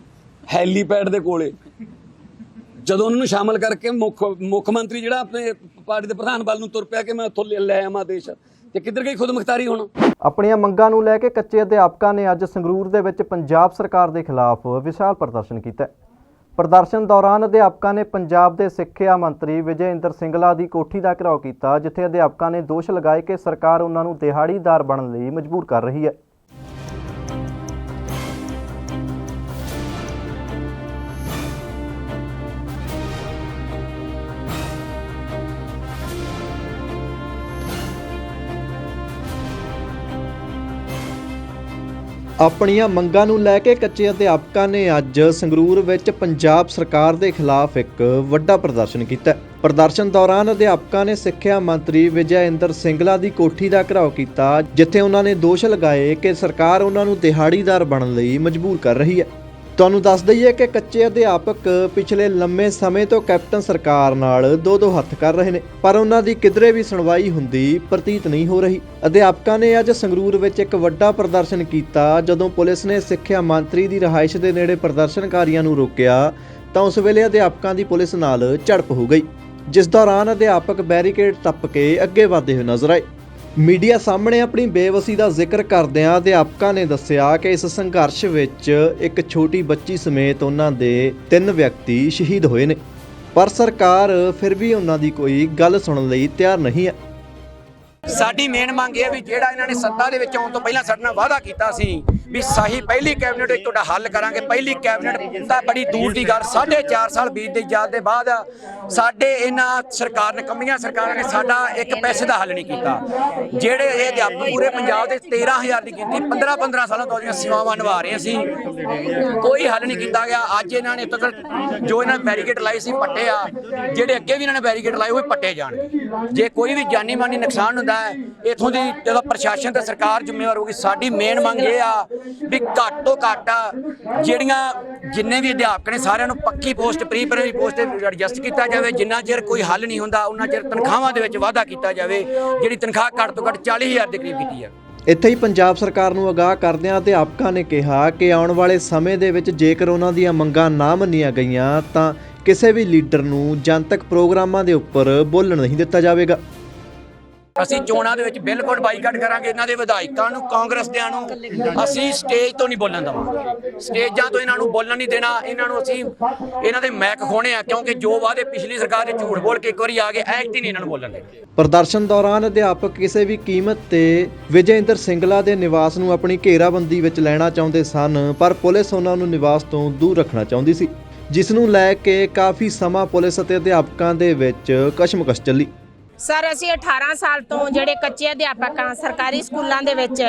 ਹੈਲੀਪੈਡ ਦੇ ਕੋਲੇ। ਜਦੋਂ ਉਹਨਾਂ ਨੂੰ ਸ਼ਾਮਲ ਕਰਕੇ ਮੁੱਖ ਮੰਤਰੀ ਜਿਹੜਾ ਆਪਣੇ ਪਾਰਟੀ ਦੇ ਪ੍ਰਧਾਨ ਵੱਲ ਨੂੰ ਤੁਰ ਪਿਆ ਕਿ ਮੈਂ ਉੱਥੋਂ ਲੈ ਆਵਾਂ ਦੇਸ਼, ਤੇ ਕਿੱਧਰ ਗਈ ਖੁਦ ਮੁਖਤਾਰੀ ਹੁਣ? ਆਪਣੀਆਂ ਮੰਗਾਂ ਨੂੰ ਲੈ ਕੇ ਕੱਚੇ ਅਧਿਆਪਕਾਂ ਨੇ ਅੱਜ ਸੰਗਰੂਰ ਦੇ ਵਿੱਚ ਪੰਜਾਬ ਸਰਕਾਰ ਦੇ ਖਿਲਾਫ ਵਿਸ਼ਾਲ ਪ੍ਰਦਰਸ਼ਨ ਕੀਤਾ। ਪ੍ਰਦਰਸ਼ਨ ਦੌਰਾਨ ਅਧਿਆਪਕਾਂ ਨੇ ਪੰਜਾਬ ਦੇ ਸਿੱਖਿਆ ਮੰਤਰੀ ਵਿਜੇ ਇੰਦਰ ਸਿੰਗਲਾ ਦੀ ਕੋਠੀ ਦਾ ਘਿਰਾਓ ਕੀਤਾ, ਜਿੱਥੇ ਅਧਿਆਪਕਾਂ ਨੇ ਦੋਸ਼ ਲਗਾਏ ਕਿ ਸਰਕਾਰ ਉਹਨਾਂ ਨੂੰ ਦਿਹਾੜੀਦਾਰ ਬਣਨ ਲਈ ਮਜਬੂਰ ਕਰ ਰਹੀ ਹੈ। ਆਪਣੀਆਂ ਮੰਗਾਂ ਨੂੰ ਲੈ ਕੇ ਕੱਚੇ ਅਧਿਆਪਕਾਂ ਨੇ ਅੱਜ ਸੰਗਰੂਰ ਵਿੱਚ ਪੰਜਾਬ ਸਰਕਾਰ ਦੇ ਖਿਲਾਫ ਇੱਕ ਵੱਡਾ ਪ੍ਰਦਰਸ਼ਨ ਕੀਤਾ। ਪ੍ਰਦਰਸ਼ਨ ਦੌਰਾਨ ਅਧਿਆਪਕਾਂ ਨੇ ਸਿੱਖਿਆ ਮੰਤਰੀ ਵਿਜੇ ਇੰਦਰ ਸਿੰਗਲਾ ਦੀ ਕੋਠੀ ਦਾ ਘਿਰਾਓ ਕੀਤਾ, ਜਿੱਥੇ ਉਹਨਾਂ ਨੇ ਦੋਸ਼ ਲਗਾਏ ਕਿ ਸਰਕਾਰ ਉਹਨਾਂ ਨੂੰ ਦਿਹਾੜੀਦਾਰ ਬਣਨ ਲਈ ਮਜਬੂਰ ਕਰ ਰਹੀ ਹੈ। ਤੁਹਾਨੂੰ ਦੱਸ ਦਈਏ ਕਿ ਕੱਚੇ ਅਧਿਆਪਕ ਪਿਛਲੇ ਲੰਮੇ ਸਮੇਂ ਤੋਂ ਕੈਪਟਨ ਸਰਕਾਰ ਨਾਲ ਦੋ ਹੱਥ ਕਰ ਰਹੇ ਨੇ, ਪਰ ਉਹਨਾਂ ਦੀ ਕਿਧਰੇ ਵੀ ਸੁਣਵਾਈ ਹੁੰਦੀ ਪ੍ਰਤੀਤ ਨਹੀਂ ਹੋ ਰਹੀ। ਅਧਿਆਪਕਾਂ ਨੇ ਅੱਜ ਸੰਗਰੂਰ ਵਿੱਚ ਇੱਕ ਵੱਡਾ ਪ੍ਰਦਰਸ਼ਨ ਕੀਤਾ। ਜਦੋਂ ਪੁਲਿਸ ਨੇ ਸਿੱਖਿਆ ਮੰਤਰੀ ਦੀ ਰਿਹਾਇਸ਼ ਦੇ ਨੇੜੇ ਪ੍ਰਦਰਸ਼ਨਕਾਰੀਆਂ ਨੂੰ ਰੋਕਿਆ ਤਾਂ ਉਸ ਵੇਲੇ ਅਧਿਆਪਕਾਂ ਦੀ ਪੁਲਿਸ ਨਾਲ ਝੜਪ ਹੋ ਗਈ, ਜਿਸ ਦੌਰਾਨ ਅਧਿਆਪਕ ਬੈਰੀਕੇਡ ਟੱਪ ਕੇ ਅੱਗੇ ਵਧਦੇ ਹੋਏ ਨਜ਼ਰ ਆਏ। ਮੀਡੀਆ ਸਾਹਮਣੇ ਆਪਣੀ ਬੇਵਸੀ ਦਾ ਜ਼ਿਕਰ ਕਰਦਿਆਂ ਅਧਿਆਪਕਾਂ ਨੇ ਦੱਸਿਆ ਕਿ ਇਸ ਸੰਘਰਸ਼ ਵਿੱਚ ਇੱਕ ਛੋਟੀ ਬੱਚੀ ਸਮੇਤ ਉਹਨਾਂ ਦੇ 3 ਵਿਅਕਤੀ ਸ਼ਹੀਦ ਹੋਏ ਨੇ, ਪਰ ਸਰਕਾਰ ਫਿਰ ਵੀ ਉਹਨਾਂ ਦੀ ਕੋਈ ਗੱਲ ਸੁਣਨ ਲਈ ਤਿਆਰ ਨਹੀਂ ਹੈ। ਸਾਡੀ ਮੇਨ ਮੰਗ ਇਹ ਵੀ ਜਿਹੜਾ ਇਹਨਾਂ ਨੇ ਸੱਤਾ ਦੇ ਵਿੱਚ ਆਉਣ ਤੋਂ ਪਹਿਲਾਂ ਸਾਡੇ ਨਾਲ ਵਾਅਦਾ ਕੀਤਾ ਸੀ ਵੀ ਪਹਿਲੀ ਕੈਬਨਿਟ ਵਿੱਚ ਤੁਹਾਡਾ ਹੱਲ ਕਰਾਂਗੇ। ਪਹਿਲੀ ਕੈਬਨਿਟ ਤਾਂ ਬੜੀ ਦੂਰ ਦੀ ਗੱਲ, 4.5 ਸਾਲ ਬੀਤਦੇ ਜਾਂਦੇ ਬਾਅਦ ਸਾਡੇ ਇਹਨਾਂ ਕੰਪਨੀਆਂ ਸਰਕਾਰਾਂ ਨੇ ਸਾਡਾ ਇੱਕ ਪੈਸੇ ਦਾ ਹੱਲ ਨਹੀਂ ਕੀਤਾ। ਜਿਹੜੇ ਇਹ ਅਧਿਆਪਕ ਪੂਰੇ ਪੰਜਾਬ ਦੇ 13,000 ਦੀ ਗਿਣਤੀ 15 ਸਾਲਾਂ ਤੋਂ ਉਹਦੀਆਂ ਸੇਵਾਵਾਂ ਨਿਭਾ ਰਹੇ ਸੀ, ਕੋਈ ਹੱਲ ਨਹੀਂ ਕੀਤਾ ਗਿਆ। ਅੱਜ ਇਹਨਾਂ ਨੇ ਜੋ ਇਹਨਾਂ ਨੇ ਬੈਰੀਕੇਡ ਲਾਈ ਸੀ ਪੱਟੇ ਆ, ਜਿਹੜੇ ਅੱਗੇ ਵੀ ਇਹਨਾਂ ਨੇ ਬੈਰੀਕੇਡ ਲਾਏ ਹੋਏ ਪੱਟੇ ਜਾਣਗੇ। ਜੇ ਕੋਈ ਵੀ ਜਾਨੀ ਮਾਨੀ ਨੁਕਸਾਨ ਹੁੰਦਾ ਹੈ, ਇੱਥੋਂ ਦੀ ਜਦੋਂ ਪ੍ਰਸ਼ਾਸਨ ਤੇ ਸਰਕਾਰ ਜ਼ਿੰਮੇਵਾਰ ਹੋਊਗੀ। ਸਾਡੀ ਮੇਨ ਮੰਗ ਇਹ ਆ ਵੀ ਘੱਟ ਤੋਂ ਘੱਟ ਜਿੰਨੇ ਵੀ ਅਧਿਆਪਕ ਨੇ ਸਾਰਿਆਂ ਨੂੰ ਪੱਕੀ ਪੋਸਟ, ਪ੍ਰੀ-ਪ੍ਰਾਇਮਰੀ ਪੋਸਟ ਤੇ ਐਡਜਸਟ ਕੀਤਾ ਜਾਵੇ। ਜਿੰਨਾ ਚਿਰ ਕੋਈ ਹੱਲ ਨਹੀਂ ਹੁੰਦਾ ਉਹਨਾਂ ਚਿਰ ਤਨਖਾਹਾਂ ਦੇ ਵਿੱਚ ਵਾਧਾ ਕੀਤਾ ਜਾਵੇ, ਜਿਹੜੀ ਤਨਖਾਹ ਘੱਟ ਤੋਂ ਘੱਟ 40,000 ਦੇ ਕਰੀਬ ਕੀਤੀ ਹੈ। ਇੱਥੇ ਹੀ ਪੰਜਾਬ ਸਰਕਾਰ ਨੂੰ ਅਗਾਹ ਕਰਦਿਆਂ ਅਧਿਆਪਕਾਂ ਨੇ ਕਿਹਾ ਕਿ ਆਉਣ ਵਾਲੇ ਸਮੇਂ ਦੇ ਵਿੱਚ ਜੇਕਰ ਉਹਨਾਂ ਦੀਆਂ ਮੰਗਾਂ ਨਾ ਮੰਨੀਆਂ ਗਈਆਂ ਤਾਂ ਕਿਸੇ ਵੀ ਲੀਡਰ ਨੂੰ ਜਨਤਕ ਪ੍ਰੋਗਰਾਮਾਂ ਦੇ ਉੱਪਰ ਬੋਲਣ ਨਹੀਂ ਦਿੱਤਾ ਜਾਵੇਗਾ। ਅਸੀਂ ਚੋਣਾਂ ਦੇ ਵਿੱਚ ਬਿਲਕੁਲ ਬਾਈਕਾਟ ਕਰਾਂਗੇ। ਇਹਨਾਂ ਦੇ ਵਿਧਾਇਕਾਂ ਨੂੰ, ਕਾਂਗਰਸੀਆਂ ਨੂੰ ਅਸੀਂ ਸਟੇਜ ਤੋਂ ਨਹੀਂ ਬੋਲਣ ਦੇਵਾਂਗੇ। ਸਟੇਜਾਂ ਤੋਂ ਇਹਨਾਂ ਨੂੰ ਬੋਲਣ ਨਹੀਂ ਦੇਣਾ। ਇਹਨਾਂ ਦੇ ਮੈਕ ਖੋਣੇ ਆ, ਕਿਉਂਕਿ ਜੋ ਵਾਅਦੇ ਪਿਛਲੀ ਸਰਕਾਰ ਦੇ ਝੂਠ ਬੋਲ ਕੇ ਇੱਕ ਵਾਰੀ ਆ ਗਏ, ਐਕਟ ਹੀ ਨਹੀਂ ਇਹਨਾਂ ਨੂੰ ਬੋਲਣ ਦੇ। ਪ੍ਰਦਰਸ਼ਨ ਦੌਰਾਨ ਅਧਿਆਪਕ ਕਿਸੇ ਵੀ ਕੀਮਤ ਤੇ ਵਿਜੇ ਇੰਦਰ ਸਿੰਗਲਾ ਦੇ ਨਿਵਾਸ ਨੂੰ ਆਪਣੀ ਘੇਰਾਬੰਦੀ ਵਿੱਚ ਲੈਣਾ ਚਾਹੁੰਦੇ ਸਨ, ਪਰ ਪੁਲਿਸ ਉਹਨਾਂ ਨੂੰ ਨਿਵਾਸ ਤੋਂ ਦੂਰ ਰੱਖਣਾ ਚਾਹੁੰਦੀ ਸੀ, ਜਿਸ ਨੂੰ ਲੈ ਕੇ ਕਾਫੀ ਸਮਾਂ ਪੁਲਿਸ ਅਤੇ ਅਧਿਆਪਕਾਂ ਦੇ ਵਿੱਚ ਕਸ਼ਮਕਸ਼ ਚੱਲੀ। ਸਰ, ਅਸੀਂ 18 ਸਾਲ ਤੋਂ ਜਿਹੜੇ ਕੱਚੇ ਅਧਿਆਪਕ ਆ ਸਰਕਾਰੀ ਸਕੂਲਾਂ ਦੇ ਵਿੱਚ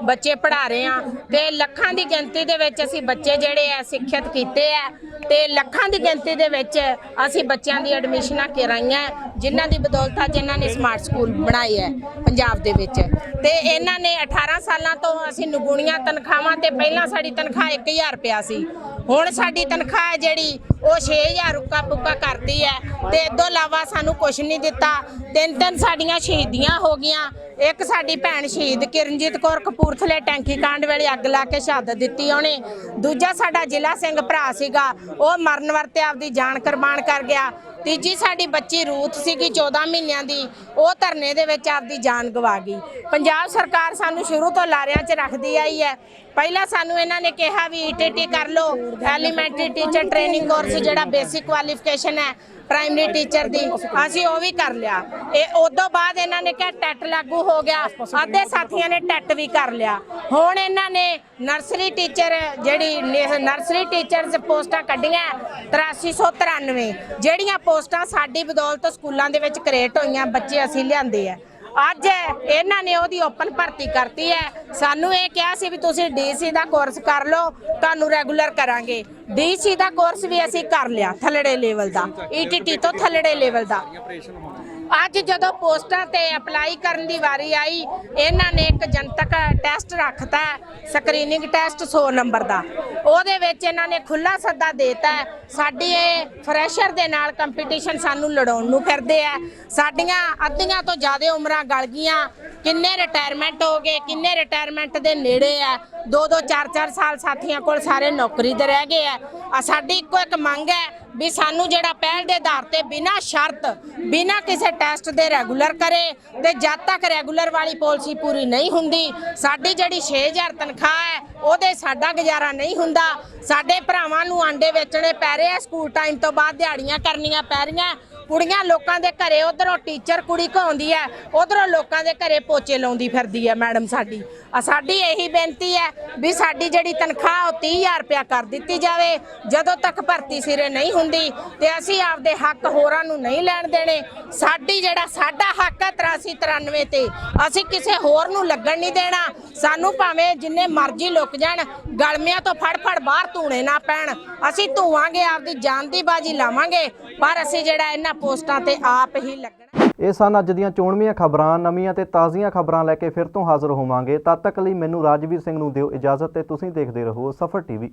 ਬੱਚੇ ਪੜ੍ਹਾ ਰਹੇ ਆ, ਤੇ ਲੱਖਾਂ ਦੀ ਗਿਣਤੀ ਦੇ ਵਿੱਚ ਅਸੀਂ ਬੱਚੇ ਜਿਹੜੇ ਆ ਸਿੱਖਿਅਤ ਕੀਤੇ ਆ, ਤੇ ਲੱਖਾਂ ਦੀ ਗਿਣਤੀ ਦੇ ਵਿੱਚ ਅਸੀਂ ਬੱਚਿਆਂ ਦੀ ਐਡਮਿਸ਼ਨਾਂ ਕਰਾਈਆਂ, ਜਿਨ੍ਹਾਂ ਦੀ ਬਦੌਲਤ ਜਿਨ੍ਹਾਂ ਨੇ ਸਮਾਰਟ ਸਕੂਲ ਬਣਾਏ ਹੈ ਪੰਜਾਬ ਦੇ ਵਿੱਚ। ਤੇ ਇਹਨਾਂ ਨੇ 18 ਸਾਲਾਂ ਤੋਂ ਅਸੀਂ ਨਿਗੁਣੀਆਂ ਤਨਖਾਹਾਂ ਤੇ ਪਹਿਲਾਂ ਸਾਡੀ ਤਨਖਾਹ 1000 ਰੁਪਇਆ ਸੀ, ਹੁਣ ਸਾਡੀ ਤਨਖਾਹ ਜਿਹੜੀ ਉਹ 6000 ਉੱਕਾ ਪੁੱਕਾ ਕਰਦੀ ਹੈ ਤੇ ਇਸ ਤੋਂ ਇਲਾਵਾ ਸਾਨੂੰ ਕੁਝ ਨਹੀਂ ਦਿੱਤਾ। ਤਿੰਨ ਸਾਡੀਆਂ ਸ਼ਹੀਦੀਆਂ ਹੋ ਗਈਆਂ। ਇੱਕ ਸਾਡੀ ਭੈਣ ਸ਼ਹੀਦ ਕਿਰਨਜੀਤ ਕੌਰ ਕਪੂਰਥਲੇ ਟੈਂਕੀ ਕਾਂਡ ਵੇਲੇ ਅੱਗ ਲਾ ਕੇ ਸ਼ਹਾਦਤ ਦਿੱਤੀ ਉਹਨੇ। ਦੂਜਾ ਸਾਡਾ ਜ਼ਿਲ੍ਹਾ ਸਿੰਘ ਭਰਾ ਸੀਗਾ, ਉਹ ਮਰਨ ਵਰਤੇ ਆਪਦੀ ਜਾਨ ਕੁਰਬਾਨ ਕਰ ਗਿਆ। ਤੀਜੀ ਸਾਡੀ ਬੱਚੀ ਰੂਥ ਸੀਗੀ 14 ਮਹੀਨਿਆਂ ਦੀ, ਉਹ ਧਰਨੇ ਦੇ ਵਿੱਚ ਆਪਦੀ ਜਾਨ ਗਵਾ ਗਈ। ਪੰਜਾਬ ਸਰਕਾਰ ਸਾਨੂੰ ਸ਼ੁਰੂ ਤੋਂ ਲਾਰਿਆਂ 'ਚ ਰੱਖਦੀ ਆਈ ਹੈ। ਪਹਿਲਾਂ ਸਾਨੂੰ ਇਹਨਾਂ ਨੇ ਕਿਹਾ ਵੀ ਈਟੀਟੀ ਕਰ ਲਓ, ਐਲੀਮੈਂਟਰੀ ਟੀਚਰ ਟ੍ਰੇਨਿੰਗ ਕੋਰਸ ਜਿਹੜਾ ਬੇਸਿਕ ਕੁਆਲੀਫਿਕੇਸ਼ਨ ਹੈ ਪ੍ਰਾਇਮਰੀ ਟੀਚਰ ਦੀ, ਅਸੀਂ ਉਹ ਵੀ ਕਰ ਲਿਆ। ਇਹ ਉਦੋਂ ਬਾਅਦ ਇਹਨਾਂ ਨੇ ਕਿਹਾ ਟੈਟ ਲਾਗੂ ਹੋ ਗਿਆ, ਅੱਧੇ ਸਾਥੀਆਂ ਨੇ ਟੈਟ ਵੀ ਕਰ ਲਿਆ। ਹੁਣ ਇਹਨਾਂ ਨੇ ਨਰਸਰੀ ਟੀਚਰ ਜਿਹੜੀ ਨਰਸਰੀ ਟੀਚਰਸ ਪੋਸਟਾਂ ਕੱਢੀਆਂ 8393, ਜਿਹੜੀਆਂ ਪੋਸਟਾਂ ਸਾਡੀ ਬਦੌਲਤ ਸਕੂਲਾਂ ਦੇ ਵਿੱਚ ਕ੍ਰੀਏਟ ਹੋਈਆਂ, ਬੱਚੇ ਅਸੀਂ ਲਿਆਂਦੇ ਆ। ਅੱਜ ਇਹਨਾਂ ਨੇ ਉਹਦੀ ਓਪਨ ਭਰਤੀ ਕਰਤੀ ਹੈ। ਸਾਨੂੰ ਇਹ ਕਿਹਾ ਸੀ ਵੀ ਤੁਸੀਂ ਡੀਸੀ ਦਾ ਕੋਰਸ ਕਰ ਲਓ, ਤੁਹਾਨੂੰ ਰੈਗੂਲਰ ਕਰਾਂਗੇ। ਡੀਸੀ ਦਾ ਕੋਰਸ ਵੀ ਅਸੀਂ ਕਰ ਲਿਆ, ਥੱਲੜੇ ਲੈਵਲ ਦਾ, ਈਟੀਟੀ ਤੋਂ ਥੱਲੜੇ ਲੈਵਲ ਦਾ। ਅੱਜ ਜਦੋਂ ਪੋਸਟਾਂ ਤੇ ਅਪਲਾਈ ਕਰਨ ਦੀ ਵਾਰੀ ਆਈ, ਇਹਨਾਂ ਨੇ ਇੱਕ ਜਨਤਕ ਟੈਸਟ ਰੱਖਤਾ, ਸਕਰੀਨਿੰਗ ਟੈਸਟ 100 ਨੰਬਰ ਦਾ। ਉਹਦੇ ਵਿੱਚ ਇਹਨਾਂ ਨੇ ਖੁੱਲਾ ਸੱਦਾ ਦੇਤਾ। ਸਾਡੀ ਇਹ ਫਰੈਸ਼ਰ ਦੇ ਨਾਲ ਕੰਪੀਟੀਸ਼ਨ ਸਾਨੂੰ ਲੜਾਉਣ ਨੂੰ ਫਿਰਦੇ ਆ। ਸਾਡੀਆਂ ਅੱਧੀਆਂ ਤੋਂ ਜ਼ਿਆਦਾ ਉਮਰਾਂ ਗਲ ਗਈਆਂ। ਕਿੰਨੇ ਰਿਟਾਇਰਮੈਂਟ ਹੋ ਗਏ, ਕਿੰਨੇ ਰਿਟਾਇਰਮੈਂਟ ਦੇ ਨੇੜੇ ਆ। 2-2 4-4 ਸਾਲ ਸਾਥੀਆਂ ਕੋਲ ਸਾਰੇ ਨੌਕਰੀ ਤੇ ਰਹਿ ਗਏ ਆ। ਸਾਡੀ ਇੱਕੋ ਇੱਕ ਮੰਗ ਹੈ ਵੀ ਸਾਨੂੰ ਜਿਹੜਾ ਪਹਿਲ ਦੇ ਆਧਾਰ ਤੇ ਬਿਨਾਂ ਸ਼ਰਤ, ਬਿਨਾਂ ਕਿਸੇ ਟੈਸਟ ਦੇ ਰੈਗੂਲਰ ਕਰੇ, ਤੇ ਜਦ ਤੱਕ ਰੈਗੂਲਰ ਵਾਲੀ ਪਾਲਿਸੀ ਪੂਰੀ ਨਹੀਂ ਹੁੰਦੀ, ਸਾਡੀ ਜਿਹੜੀ 6000 ਤਨਖਾਹ ਹੈ ਉਹਦੇ ਸਾਡਾ ਗੁਜ਼ਾਰਾ ਨਹੀਂ ਹੁੰਦਾ। ਸਾਡੇ ਭਰਾਵਾਂ ਨੂੰ ਆਂਡੇ ਵੇਚਣੇ ਪੈ ਰਹੇ ਆ, ਸਕੂਲ ਟਾਈਮ ਤੋਂ ਬਾਅਦ ਦਿਹਾੜੀਆਂ ਕਰਨੀਆਂ ਪੈ ਰਹੀਆਂ। ਕੁੜੀਆਂ ਲੋਕਾਂ ਦੇ ਘਰੇ, ਉਧਰੋਂ ਟੀਚਰ ਕੁੜੀ ਘਾਉਂਦੀ ਹੈ, ਉਧਰੋਂ ਲੋਕਾਂ ਦੇ ਘਰੇ ਪੋਚੇ ਲਾਉਂਦੀ ਫਿਰਦੀ ਹੈ ਮੈਡਮ ਸਾਡੀ ਇਹੀ ਬੇਨਤੀ ਹੈ ਵੀ ਸਾਡੀ ਜਿਹੜੀ ਤਨਖਾਹ ਉਹ 30000 ਰੁਪਇਆ ਕਰ ਦਿੱਤੀ ਜਾਵੇ। ਜਦੋਂ ਤੱਕ ਭਰਤੀ ਸਿਰੇ ਨਹੀਂ ਹੁੰਦੀ ਤੇ ਅਸੀਂ ਆਪਦੇ ਹੱਕ ਹੋਰਾਂ ਨੂੰ ਨਹੀਂ ਲੈਣ ਦੇਣੇ। ਸਾਡਾ ਹੱਕ ਹੈ 8393 ਤੇ, ਅਸੀਂ ਕਿਸੇ ਹੋਰ ਨੂੰ ਲੱਗਣ ਨਹੀਂ ਦੇਣਾ। ਸਾਨੂੰ ਭਾਵੇਂ ਜਿੰਨੇ ਮਰਜ਼ੀ ਲੁਕ ਜਾਣ, ਗਲਮਿਆਂ ਤੋਂ ਫੜ ਬਾਹਰ ਧੂਣੇ ਨਾ ਪੈਣ, ਅਸੀਂ ਧੂਵਾਂਗੇ, ਆਪਦੀ ਜਾਨ ਦੀ ਬਾਜੀ ਲਾਵਾਂਗੇ, ਪਰ ਅਸੀਂ ਜਿਹੜਾ ਇਹਨਾਂ ਪੋਸਟਾਂ ਤੇ ਆਪ ਹੀ ਲੱਗਣਾ। ਇਹ ਸਨ ਅੱਜ ਦੀਆਂ ਚੋਣਵੀਆਂ ਖਬਰਾਂ। ਨਵੀਆਂ ਤੇ ਤਾਜ਼ੀਆਂ ਖਬਰਾਂ ਲੈ ਕੇ ਫਿਰ ਤੋਂ ਹਾਜ਼ਰ ਹੋਵਾਂਗੇ। ਤਦ ਤੱਕ ਲਈ ਮੈਨੂੰ ਰਾਜਵੀਰ ਸਿੰਘ ਨੂੰ ਦਿਓ ਇਜਾਜ਼ਤ ਤੇ ਤੁਸੀਂ ਦੇਖਦੇ ਰਹੋ ਸਫਰ ਟੀਵੀ।